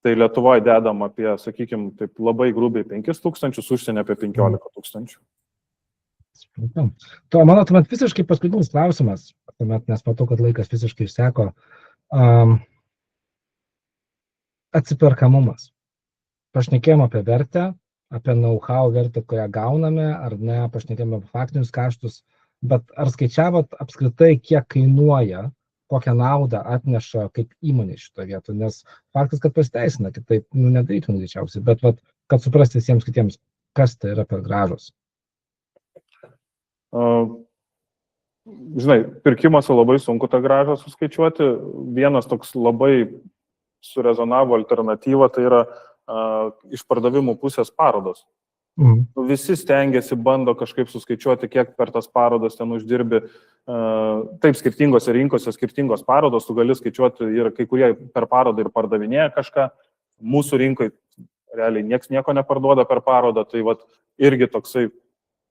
Tai Lietuvoje dedam apie, sakykime, taip labai grubiai 5 tūkstančius, užsienį apie 15 tūkstančių. To, mano, tuomet visiškai paskutinis klausimas, nes matau, kad laikas visiškai išseko. Atsiperkamumas. Pašnekėjom apie vertę, apie know-how vertę, kurią gauname, ar ne, pašnekėjom apie faktinius kaštus, bet ar skaičiavot apskritai, kiek kainuoja, kokią naudą atneša kaip įmonė šito vieto, nes faktas, kad pasiteisina, kitaip nedarytum greičiausiai, bet kad suprasti visiems kitiems, kas tai yra per grąžos. Žinai, pirkimuose labai sunku tą grąžą suskaičiuoti. Vienas toks labai surezonavo alternatyva, tai yra iš pardavimų pusės parodos. Visi stengiasi, bando kažkaip suskaičiuoti, kiek per tas parodas ten uždirbi. Taip, skirtingose rinkose skirtingos parodos, tu gali skaičiuoti ir kai kurie per parodą ir pardavinėja kažką. Mūsų rinkoje realiai nieks nieko neparduoda per parodą, tai irgi toksai,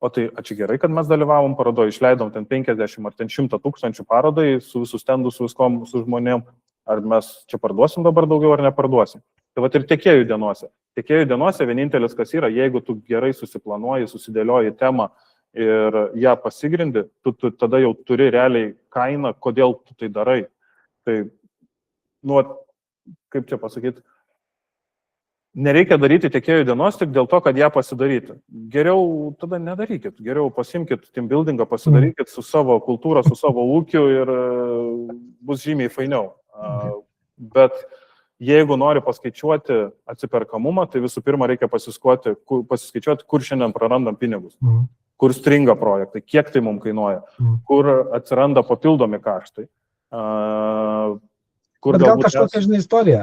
tai ačiū gerai, kad mes dalyvavom parodoje, išleidom ten 50 ar ten 100 tūkstančių parodai su visų stendų, su viskom, su žmonėm, ar mes čia parduosim dabar daugiau ar neparduosim. Tai ir tiekėjų dienose. Tiekėjų dienose vienintelis, kas yra, jeigu tu gerai susiplanuoji, susidėlioji temą ir ją pasigrindi, tu tada jau turi realiai kainą, kodėl tu tai darai. Tai, nu, kaip čia pasakyti, nereikia daryti tiekėjų dienos tik dėl to, kad ją pasidaryti. Geriau tada nedarykit, geriau pasimkit team buildingą, pasidarykit su savo kultūra, su savo ūkiu ir bus žymiai fainiau. Bet jeigu nori paskaičiuoti atsiperkamumą, tai visų pirma reikia pasiskaičiuoti, kur šiandien prarandam pinigus, kur stringa projektai, kiek tai mums kainuoja, kur atsiranda papildomi kaštai. Bet gal kažkokia, žinai, istorija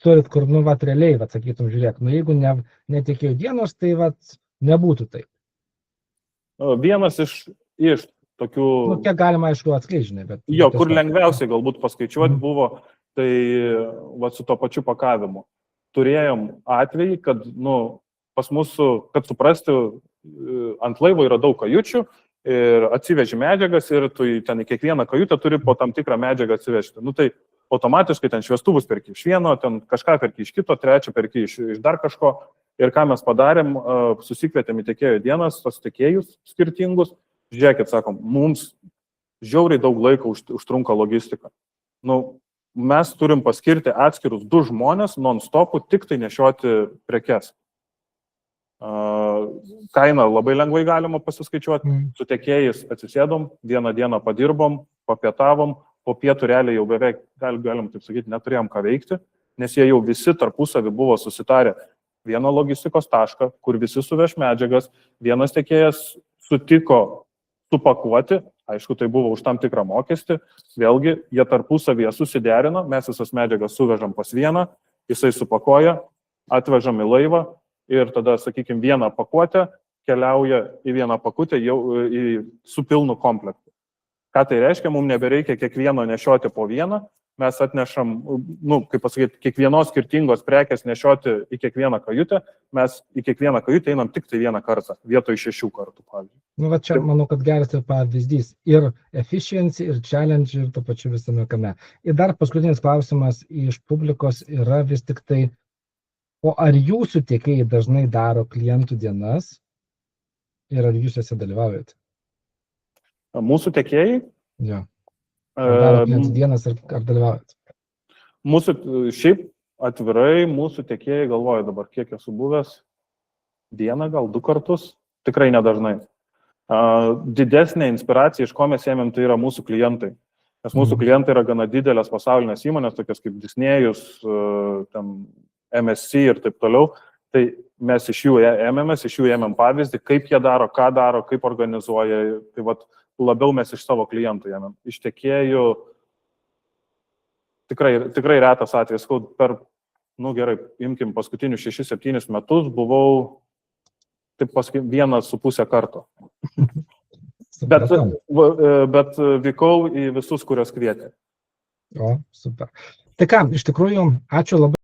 turit, kur, nu, vat, realiai, vat, sakytum, žiūrėk, nu, jeigu netikėjau dienos, tai, vat, nebūtų taip. Vienas iš tokių... Nu, kiek galima, aišku, atskleidžiai, bet... Jo, kur lengviausiai galbūt paskaičiuoti buvo, tai, vat, su to pačiu pakavimu. Turėjom atvejį, kad, nu, pas mūsų, kad suprasti, ant laivo yra daug kajučių ir atsiveži medžiagas ir tu ten į kiekvieną kajutę turi po tam tikrą medžiagą atsivežti. Nu, tai automatiškai ten šviestuvus perki iš vieno, ten kažką perki iš kito, trečią perki iš dar kažko. Ir ką mes padarėm, susikvietėm į tiekėjų dienas, tos tiekėjus skirtingus. Žiūrėkit, sakom, mums žiauriai daug laiko užtrunka logistika. Nu, mes turim paskirti atskirus 2 žmonės non-stopų tik tai nešioti prekes. Kainą labai lengvai galima pasiskaičiuoti, su tiekėjais atsisėdom, vieną dieną padirbom, papietavom, po pietų realiai jau beveik, galim taip sakyti, neturėjom ką veikti, nes jie jau visi tarpusavį buvo susitarę vieną logistikos tašką, kur visi suveš medžiagas, vienas tiekėjas sutiko supakuoti, aišku, tai buvo už tam tikrą mokestį, vėlgi jie tarpusavyje susiderino, mes visas medžiagas suvežam pas vieną, jisai supakuoja, atvežam į laivą ir tada, sakykime, vieną pakuotę keliauja į vieną pakutę jau su pilnu komplektu. Ką tai reiškia, mums nebereikia kiekvieno nešioti po vieną, mes atnešam, nu, kaip pasakyti, kiekvienos skirtingos prekės nešioti į kiekvieną kajutę, mes į kiekvieną kajutę einam tik tai vieną kartą, vietoj 6 kartų, pavyzdžiui. Nu, va čia, manau, kad geras pavyzdys. Ir efficiency, ir challenge, ir to pačiu visame kame. Ir dar paskutinis klausimas iš publikos yra vis tik tai, o ar jūsų tiekėjai dažnai daro klientų dienas ir ar jūs juose dalyvaujate? Mūsų tiekėjai? Jo. Ar daro klientų dienas ar dalyvaujate? Mūsų, šiaip atvirai, mūsų tiekėjai, galvoju dabar, kiek esu buvęs, vieną, gal 2 kartus, tikrai nedažnai. Didesnė inspiracija, iš ko mes ėmėm, tai yra mūsų klientai. Nes mūsų klientai yra gana didelės pasaulinės įmonės, tokios kaip Disney'us, MSC ir taip toliau. Tai mes iš jų ėmėm pavyzdį, kaip jie daro, ką daro, kaip organizuoja. Tai vat, labiau mes iš savo klientų ėmėm. Iš tiekėjų tikrai retas atvejis, per, nu gerai, imkim paskutinius 6-7 metus, buvau, taip pasakyti, 1,5 karto. Bet vykau į visus, kurios kvietė. O, super. Tai ką, iš tikrųjų, ačiū labai.